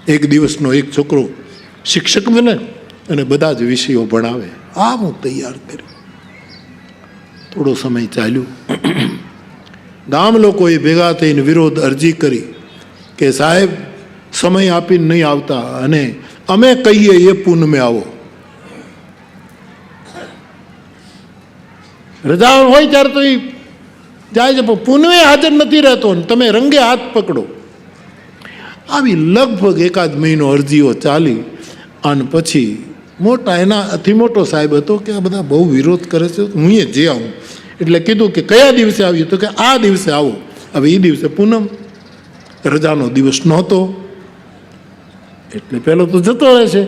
એક દિવસનો એક છોકરો શિક્ષક બને અને બધા જ વિષયો ભણાવે. આ હું તૈયાર કર્યું. થોડો સમય ચાલ્યું. ગામ લોકોએ ભેગા થઈને વિરોધ અરજી કરી કે સાહેબ સમય આપીને નહીં આવતા અને અમે કહીએ એ પૂનમે આવો. રજા હોય ત્યારે તો એ જાય છે, પણ પૂનમે હાજર નથી રહેતો ને તમે રંગે હાથ પકડો. આવી લગભગ એકાદ મહિનો અરજીઓ ચાલી અને પછી એનાથી મોટો સાહેબ હતો કે આ બધા બહુ વિરોધ કરે છે, હું એ જે આવું. એટલે કીધું કે કયા દિવસે આવ્યું? તો કે આ દિવસે આવો. હવે એ દિવસે પૂનમ, રજાનો દિવસ નહોતો એટલે પેલો તો જતો રહેશે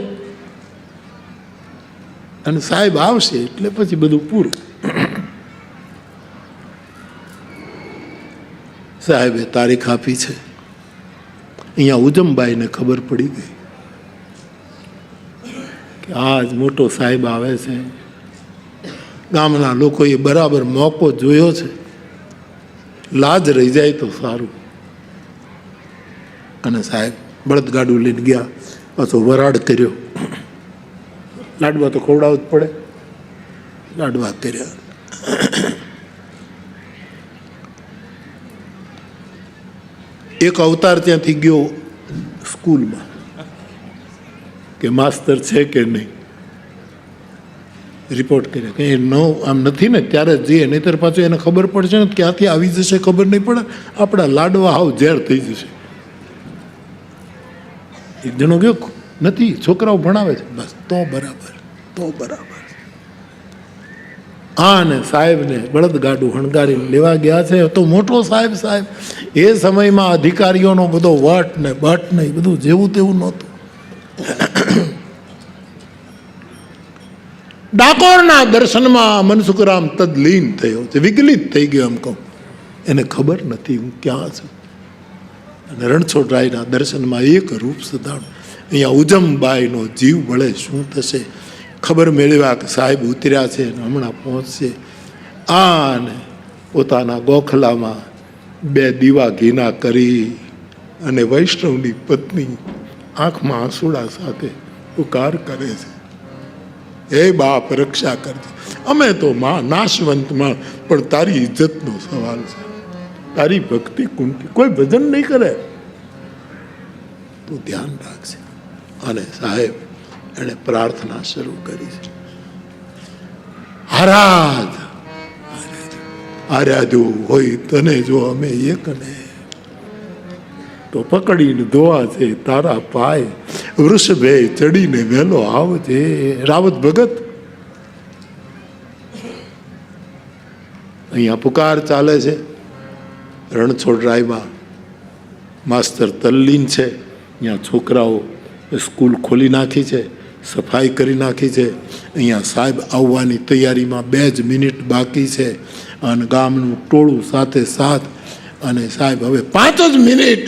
અને સાહેબ આવશે એટલે પછી બધું પૂરું. સાહેબે તારીખ આપી છે. અહીંયા ઉજમબાઈને ખબર પડી ગઈ કે આજ મોટો સાહેબ આવે છે. ગામના લોકોએ બરાબર મોકો જોયો છે. લાજ રહી જાય તો સારું. અને સાહેબ બળદગાડું લઈને ગયા, પાછો વરાડ કર્યો. લાડવા તો ખવડાવવું જ પડે. લાડવા કર્યા. એક અવતાર ત્યાંથી ગયો સ્કૂલમાં કે માસ્તર છે કે નહીં. રિપોર્ટ કર્યા કે આમ નથી ને ત્યારે જઈએ, નહીંતર પાછું એને ખબર પડશે ને ક્યાંથી આવી જશે ખબર નહીં પડે, આપણા લાડવા હાવ ઝેર થઈ જશે. એક જણો ગયો, નથી, છોકરાઓ ભણાવે છે. બસ તો બરાબર, તો બરાબર. ને સાહેબને બળદગાડું હણગારીને લેવા ગયા છે. તો મોટો સાહેબ એ સમયમાં અધિકારીઓનો બધો વટ ને બટ ને બધું જેવું તેવું નહોતું. ડાકોરના દર્શનમાં મનસુખરામ તદલીન થયો છે, વિગલિત થઈ ગયો. એમ કહું એને ખબર નથી હું ક્યાં છું. અને રણછોડરાયના દર્શનમાં એક રૂપ સધાણ. અહીંયા ઉજમબાઈનો જીવ બળે શું થશે. ખબર મેળવ્યા કે સાહેબ ઉતર્યા છે અને હમણાં પહોંચશે. અને પોતાના ગોખલામાં 2 દીવા ઘીના કરી અને વૈષ્ણવની પત્ની આંખમાં આંસુડા સાથે પુકાર કરે છે, હે બાપ રક્ષા કરજે. અમે તો માં નાશવંત માં, પણ તારી ઇજ્જતનો સવાલ છે. તારી ભક્તિ કુંઠી, કોઈ ભજન નહીં કરે તો ધ્યાન રાખશે. અને સાહેબ એણે પ્રાર્થના શરૂ કરી છે. આરાધ્યો હોય તને જો અમે એકને, તો પકડીને ધોવા છે તારા પાય, વૃષભે ચડીને વહેલો આવજે. રાવત ભગત. અહીંયા પુકાર ચાલે છે. રણછોડરાયમાં માસ્તર તલ્લીન છે. અહીંયા છોકરાઓ સ્કૂલ ખોલી નાખી છે, સફાઈ કરી નાખી છે. અહીંયા સાહેબ આવવાની તૈયારીમાં 2 જ મિનિટ બાકી છે. અને ગામનું ટોળું સાથે સાથ. અને સાહેબ હવે 5 જ મિનિટ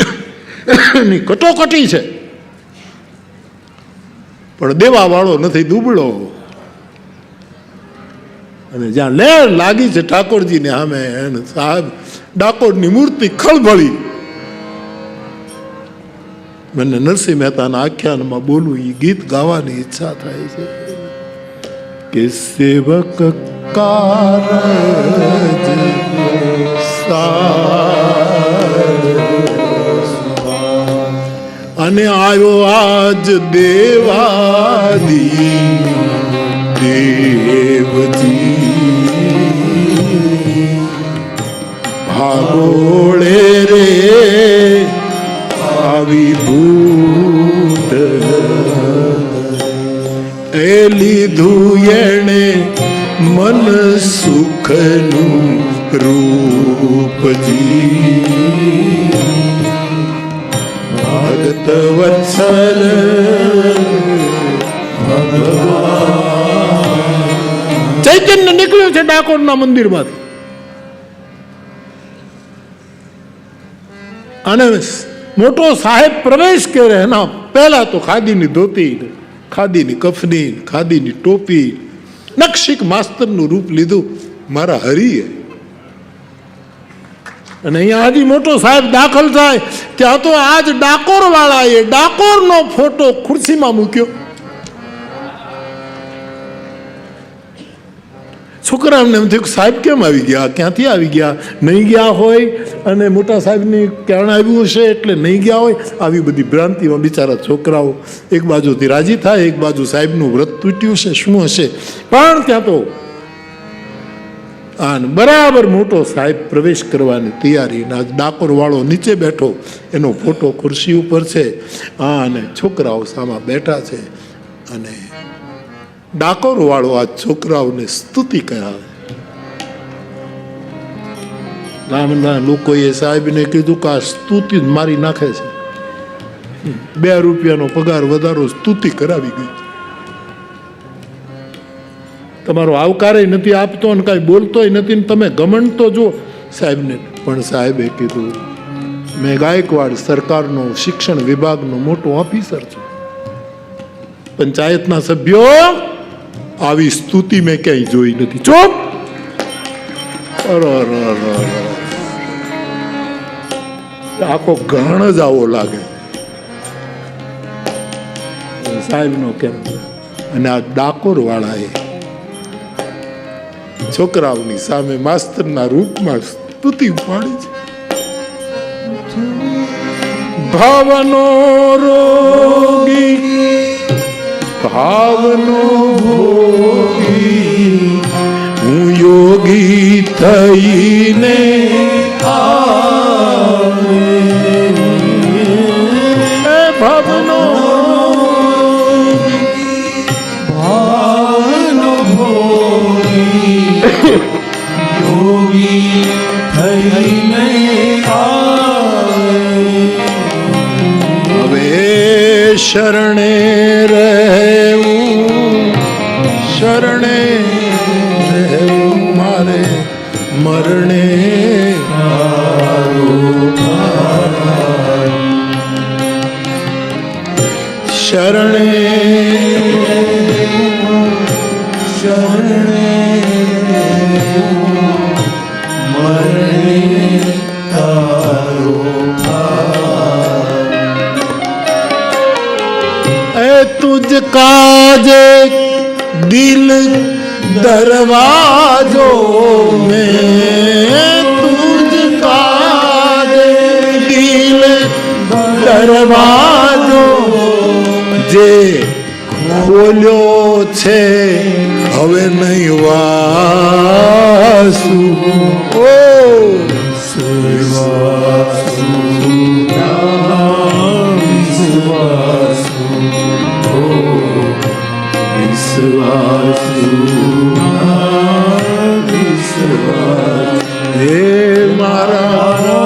ની કટોકટી છે, પણ દેવા વાળો નથી, દુબળો. અને જ્યાં લહેર લાગી છે ઠાકોરજીને સામે, સાહેબ ડાકોરની મૂર્તિ ખળભળી. મને નરસિંહ મહેતાના આખ્યાનમાં બોલવું, એ ગીત ગાવાની ઈચ્છા થાય છે કે સેવક કારજ અને આવ્યો આજ દેવાદી દેવજી. ભાગોળે રે આવી ભૂત, એ લીધું એણે મન સુખનું રૂપજી. ભગત વત્સલ ચૈતન્ય નીકળ્યું છે ડાકોરના મંદિરમાંથી. અને મોટો સાહેબ પ્રવેશ કરે. એના પહેલા તો ખાદીની ધોતી, ખાદીની કફની, ખાદીની ટોપી, નકશીક માસ્તરનું રૂપ લીધું. મારા હરિએ અને અહીંયા હજી મોટો સાહેબ દાખલ થાય ત્યાં તો આજ ડાકોર વાળાએ ડાકોરનો ફોટો ખુરશીમાં મૂક્યો. છોકરાઓને એમ થયું સાહેબ કેમ આવી ગયા, ક્યાંથી આવી ગયા, નહીં ગયા હોય અને મોટા સાહેબની કારણ આવ્યું હશે એટલે નહીં ગયા હોય. આવી બધી ભ્રાંતિમાં બિચારા છોકરાઓ એક બાજુથી રાજી થાય, એક બાજુ સાહેબનું વ્રત તૂટ્યું છે, શું હશે. પણ ત્યાં તો આને બરાબર મોટો સાહેબ પ્રવેશ કરવાની તૈયારી, ડાકોર વાળો નીચે બેઠો, એનો ફોટો ખુરશી ઉપર છે, અને છોકરાઓ સામા બેઠા છે. અને ડાકોર વાળો આ છોકરાઓને સ્તુતિ કરાવે. ગામના લોકોએ સાહેબને કીધું કે આ સ્તુતિ મારી નાખે છે. 2 રૂપિયાનો પગાર વધારો સ્તુતિ કરાવી ગઈ. તમારો આવકારે નથી આપતો અને કાંઈ બોલતોય નથી ને તમે ગમન તો જો સાહેબને. પણ સાહેબે કીધું મેં ગાયકવાડ સરકારનો શિક્ષણ વિભાગનો મોટો ઓફિસર છું. પંચાયતના સભ્યો આવી સ્તુતિ મેં ક્યાંય જોઈ નથી. ચૂપ. આખો ગણ જ આવો લાગે સાહેબનો કેમ. અને આ ડાકોર વાળાએ છોકરાઓની સામે માસ્તરના રૂપમાં સ્તુતિ પાડી છે. ભાવનો રોગી ભાવનો ભોગી હું યોગી થઈને ભાવનો ભાવનો ભોગી યોગી થઈને હવે શરણે રહેવું, શરણે રહેવું મારે મરણે શરણે શરણે મરણે તારો तुझ काज दिल दरवाजो में, तुझ काज दिल दरवाजो जे ખોલ્યો છે હવે નહીં વાસુ. ઓ વિશ્વાસુ હે મારા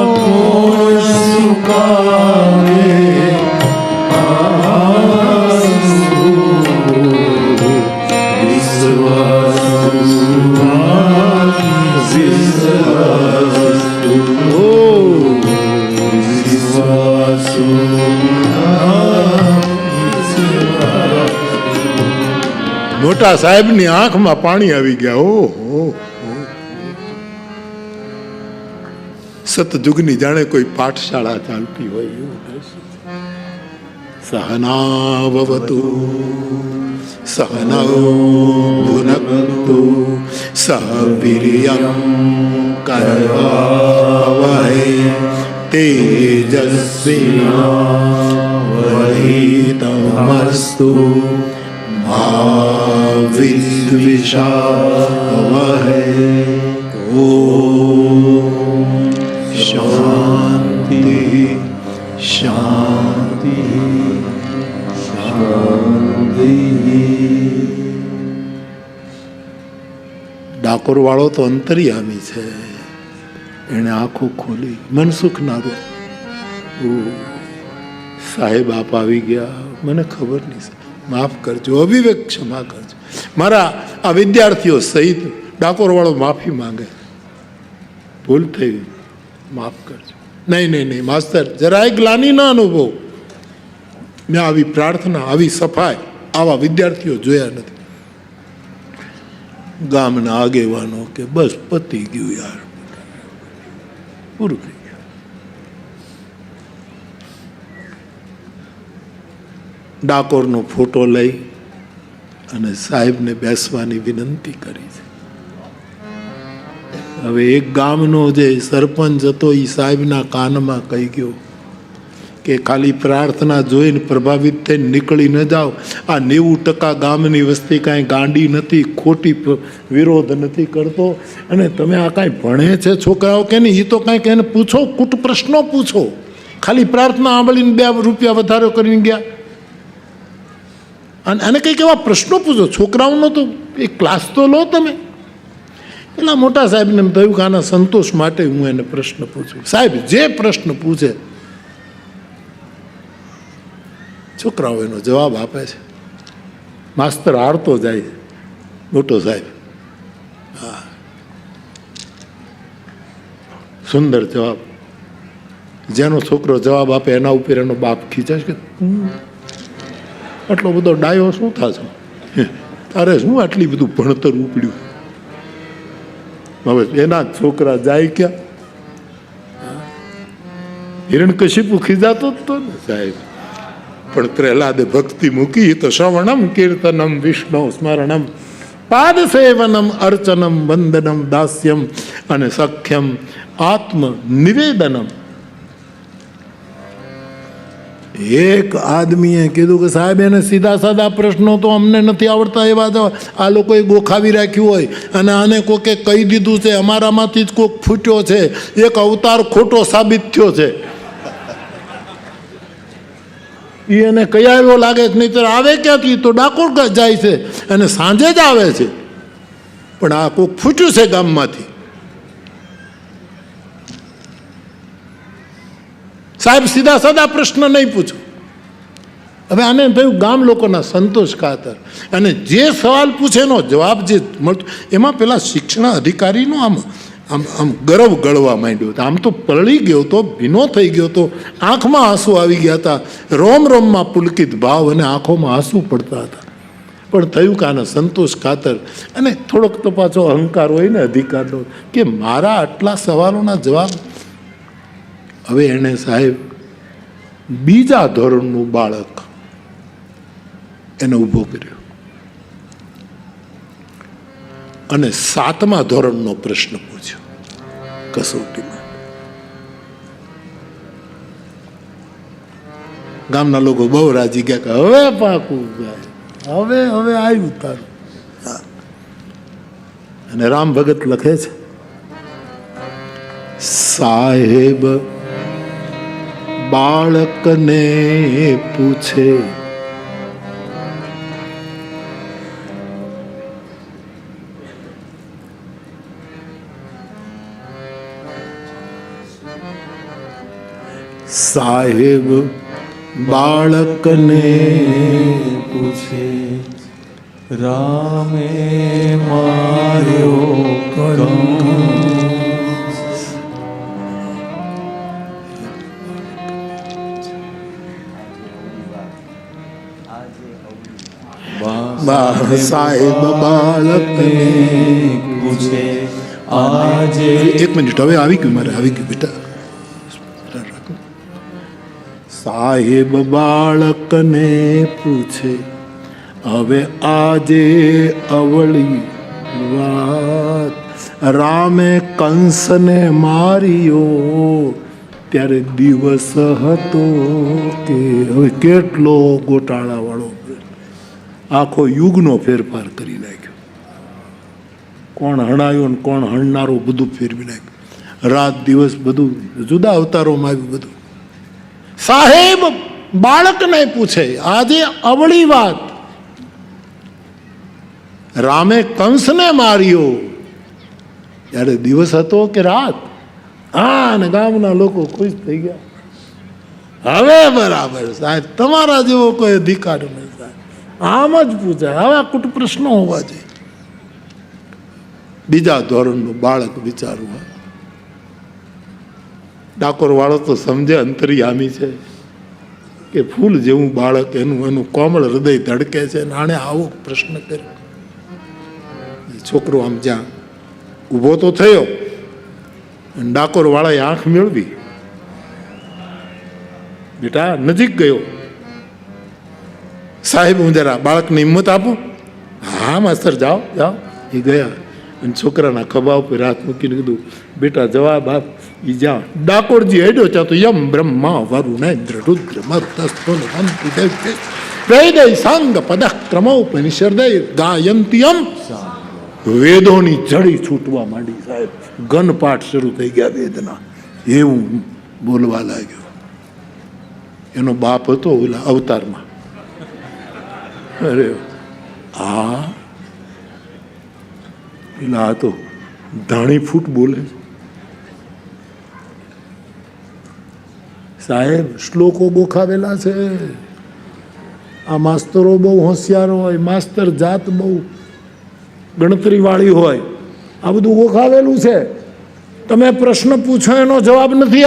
સુકારે મોટા સાહેબની આંખમાં પાણી આવી ગયા. ઓહો, સતયુગની જાણે કોઈ પાઠશાળા ચાલતી હોય એવું. સહનાવવતુ સહનૌ ભુનક્તુ સહ વીર્યં કરવાવહૈ તેજસ્વિનાવધીતમસ્તુ મા વિદ્વિષાવહૈ. ઓમ શાંતિ શાંતિ શાંતિ. ડાકોર વાળો તો અંતર્યામી છે. એને આંખો ખોલી મનસુખના રૂપ. સાહેબ આપ આવી ગયા, મને ખબર નહીં, માફ કરજો, અવિવેક ક્ષમા કરજો. મારા આ વિદ્યાર્થીઓ સહિત ડાકોર વાળો માફી માંગે, ભૂલ થઈ, માફ કરજો. નહીં નહીં નહીં માસ્તર, જરાય ગ્લાની ના અનુભવ. મેં આવી પ્રાર્થના, આવી સફાઈ, આવા વિદ્યાર્થીઓ જોયા નથી. ગામના આગેવાનો કે બસ પતી ગયું યાર, પૂરું થઈ ગયું. ડાકોરનો ફોટો લઈ અને સાહેબને બેસવાની વિનંતી કરી છે. હવે એક ગામનો જે સરપંચ હતો એ સાહેબના કાનમાં કહી ગયો કે ખાલી પ્રાર્થના જોઈને પ્રભાવિત થઈને નીકળી ન જાઓ. આ 90% ગામની વસ્તી કાંઈ ગાંડી નથી, ખોટી વિરોધ નથી કરતો. અને તમે આ કાંઈ ભણે છે છોકરાઓ કે નહીં, એ તો કાંઈક એને પૂછો, કૂટ પ્રશ્નો પૂછો. ખાલી પ્રાર્થના સાંભળીને 2 રૂપિયા વધારો કરીને ગયા. અને એને કંઈક એવા પ્રશ્નો પૂછો. છોકરાઓનો તો એક ક્લાસ તો લો તમે. પેલા મોટા સાહેબને એમ થયું કે આના સંતોષ માટે હું એને પ્રશ્ન પૂછું. સાહેબ જે પ્રશ્ન પૂછે છોકરાઓ એનો જવાબ આપે છે. માસ્તર હારતો જાય છે મોટો સાહેબ. હા, સુંદર જવાબ. જેનો છોકરો જવાબ આપે એના ઉપર એનો બાપ ખીચાય કે આટલો બધો ડાયો શું થશે, તારે શું આટલી બધું ભણતર ઉપડ્યું. હવે એના છોકરા જાય ક્યાં? હિરણ્યકશિપુ ખીજાતો જ તો ને સાહેબ. પણ પ્રહલાદે ભક્તિ મૂકી તો શ્રવણમ કીર્તનમ વિષ્ણુ સ્મરણમ પાદ સેવનમ અર્ચનમ વંદનમ દાસ્યમ અને સખ્યમ આત્મ નિવેદનમ. એક આદમીએ કીધું કે સાહેબ એને સીધા સાદા પ્રશ્નો તો અમને નથી આવડતા, એવા તો આ લોકોએ ગોખાવી રાખ્યું હોય અને આને કોકે કહી દીધું છે અમારામાંથી જ કોક ફૂટ્યો છે, એક અવતાર ખોટો સાબિત થયો છે. એને કયા એવો લાગે છે, નહીં તો આવે ક્યાંથી? તો ડાકોર જાય છે અને સાંજે જ આવે છે. પણ આ કોક ફૂટ્યું છે ગામમાંથી. સાહેબ સીધા સાદા પ્રશ્ન નહીં પૂછો. હવે આને થયું ગામ લોકોના સંતોષ ખાતર, અને જે સવાલ પૂછે એનો જવાબ જે મળતો એમાં પેલા શિક્ષણ અધિકારીનો આમ આમ આમ ગર્વ ગળવા માંડ્યો હતો. આમ તો પલળી ગયો હતો, ભીનો થઈ ગયો હતો, આંખમાં આંસુ આવી ગયા હતા, રોમ રોમમાં પુલકિત ભાવ અને આંખોમાં આંસુ પડતા હતા. પણ થયું કે આના સંતોષ ખાતર, અને થોડોક તો પાછો અહંકાર હોય ને અધિકારનો, કે મારા આટલા સવાલોના જવાબ. હવે એણે સાહેબ બીજા ધોરણનું બાળક એને ઊભો કર્યો અને 7મા ધોરણનો પ્રશ્ન પૂછ્યો કસોટીમાં. ગામના લોકો બહુ રાજી ગયા કે હવે પાકું હવે હવે આવ્યું તારું. અને રામ ભગત લખે છે, સાહેબ બાળકને પૂછે સાહેબ બાળકને પૂછે રામે માર્યો કંસ. સાહેબ બાળકને પૂછે આજે. 1 મિનિટ, હવે આવી ગયું મારે, આવી ગયું બેટા. સાહેબ બાળકને પૂછે હવે આજે અવળી વાત, રામે કંસને માર્યો ત્યારે દિવસ હતો કે. હવે કેટલો ગોટાળા વાળો, આખો યુગનો ફેરફાર કરી નાખ્યો. કોણ હણાયો ને કોણ હણનારો બધું ફેરવી નાખ્યું. રાત દિવસ બધું જુદા અવતારોમાં આવ્યું બધું. સાહેબ બાળકને પૂછે આજે અવળી વાત, રામે કંસને માર્યો ત્યારે દિવસ હતો કે રાત. હા, અને ગામના લોકો ખુશ થઈ ગયા. હવે બરાબર સાહેબ, તમારા જેવો કોઈ અધિકાર નહીં સાહેબ, આમ જ પૂછાય. આવા કુટ પ્રશ્નો હોવા જોઈએ. બીજા ધોરણનું બાળક વિચારવું. ડાકોર વાળો તો સમજે અંતર્યામી છે કે ફૂલ જેવું બાળક, એનું કોમળ હૃદય ધડકે છે. આણે આવો પ્રશ્ન કર્યો. છોકરો આમ જ્યાં ઊભો તો થયો ડાકોર વાળાએ આંખ મેળવી, બેટા નજીક ગયો, સાહેબ હું જરા બાળકને હિંમત આપું. હા માસ્તર જાઓ જાઓ. એ ગયા અને છોકરાના ખભા ઉપર હાથ મૂકીને કીધું, બેટા જવાબ આપ. ઈ જા. ડાકોરજી હેડ્યો ત્યાં તો યમ બ્રહ્મા વરુણેન્દ્ર રુદ્ર મરુતસ્તોન હંતિ દેવ વેદય સાંગ પદક્રમોપનિષદૈ ગાયંત્યમ. વેદોની જડી છૂટવા માંડી સાહેબ. ગનપાઠ શરૂ થઈ ગયા વેદના. એવું બોલવા લાગ્યો. એનો બાપ હતો ઓલા અવતારમાં. અરે આ પેલા તો ધાણી ફૂટ બોલે. સાહેબ શ્લોકો ગોખાવેલા છે. આ માસ્તરો બહુ હોશિયાર હોય, માસ્તર જાત બહુ ગણતરી વાળી હોય. આ બધું ગોખાવેલું છે. તમે પ્રશ્ન પૂછો એનો જવાબ નથી.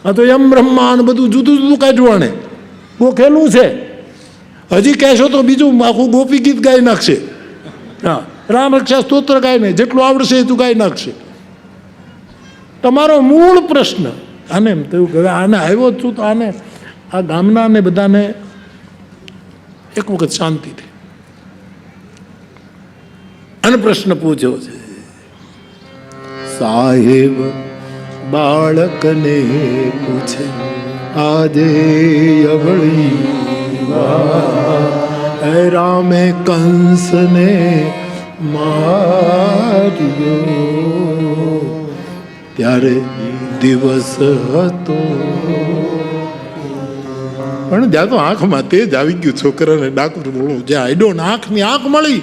આ તો યમ બ્રહ્માન બધું જુદું જુદું કાઢવાને ગોખેલું છે. હજી કહેશો તો બીજું આખું ગોપી ગીત ગાઈ નાખશે. હા, રામ રક્ષા સ્તોત્ર ગાય ને જેટલું આવડશે એટલું ગાઈ નાખશે. તમારો મૂળ પ્રશ્ન આને એમ થયું કે આને આવ્યો છું તો આને આ ગામના બધાને એક વખત શાંતિથી આને પ્રશ્ન પૂછ્યો છે. સાહેબ બાળકને પૂછે આજે અવળી રામે કંસને માર્યો ત્યારે દિવસ હતો. પણ જ્યાં તો આંખમાં તેજ આવી ગયું છોકરાને. ડાકોર બોલું જ્યાં આઈડો આંખની આંખ મળી.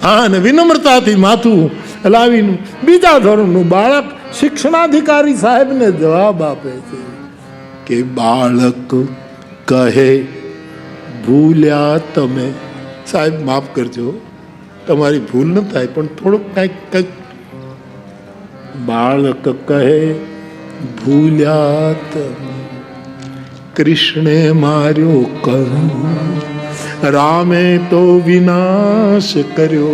હા, અને વિનમ્રતાથી માથું હલાવીને બીજા ધોરણનું બાળક શિક્ષણાધિકારી સાહેબને જવાબ આપે છે કે બાળક કહે ભૂલ્યા તમે. સાહેબ માફ કરજો, તમારી ભૂલ ન થાય પણ થોડુંક કંઈક. બાળક કહે ભૂલ્યા તમે, કૃષ્ણે માર્યો કર્મ, રામે તો વિનાશ કર્યો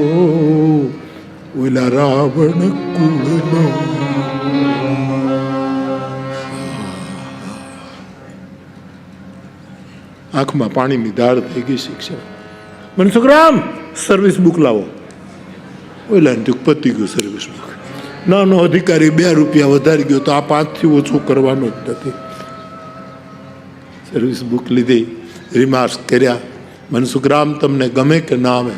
ઓલા રાવણ કુળનો. આંખમાં પાણીની ધાર થઈ ગઈ. શિક્ષક મનસુખરામ સર્વિસ બુક લાવો. ઓલા પતી ગયું સર્વિસ બુક. નાનો અધિકારી 2 રૂપિયા વધારી ગયો તો આ 5 થી ઓછું કરવાનું જ નથી. સર્વિસ બુક લીધી, રિમાર્ક્સ કર્યા. મનસુખરામ તમને ગમે કે ના આવે,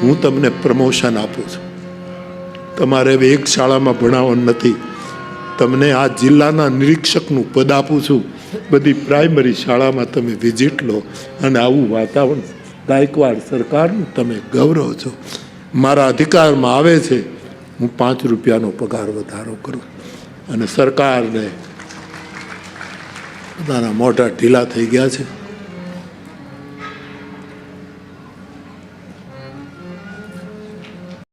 હું તમને પ્રમોશન આપું છું. તમારે હવે એક શાળામાં ભણાવવાનું નથી. તમને આ જિલ્લાના નિરીક્ષકનું પદ આપું છું. બધી પ્રાઇમરી શાળામાં તમે વિઝિટ લો અને આવું વાતાવરણ. ગાયકવાડ સરકારનું તમે ગૌરવ છો. મારા અધિકારમાં આવે છે, હું 5 રૂપિયાનો પગાર વધારો કરું. અને સરકારને બધાના મોઢા ઢીલા થઈ ગયા છે.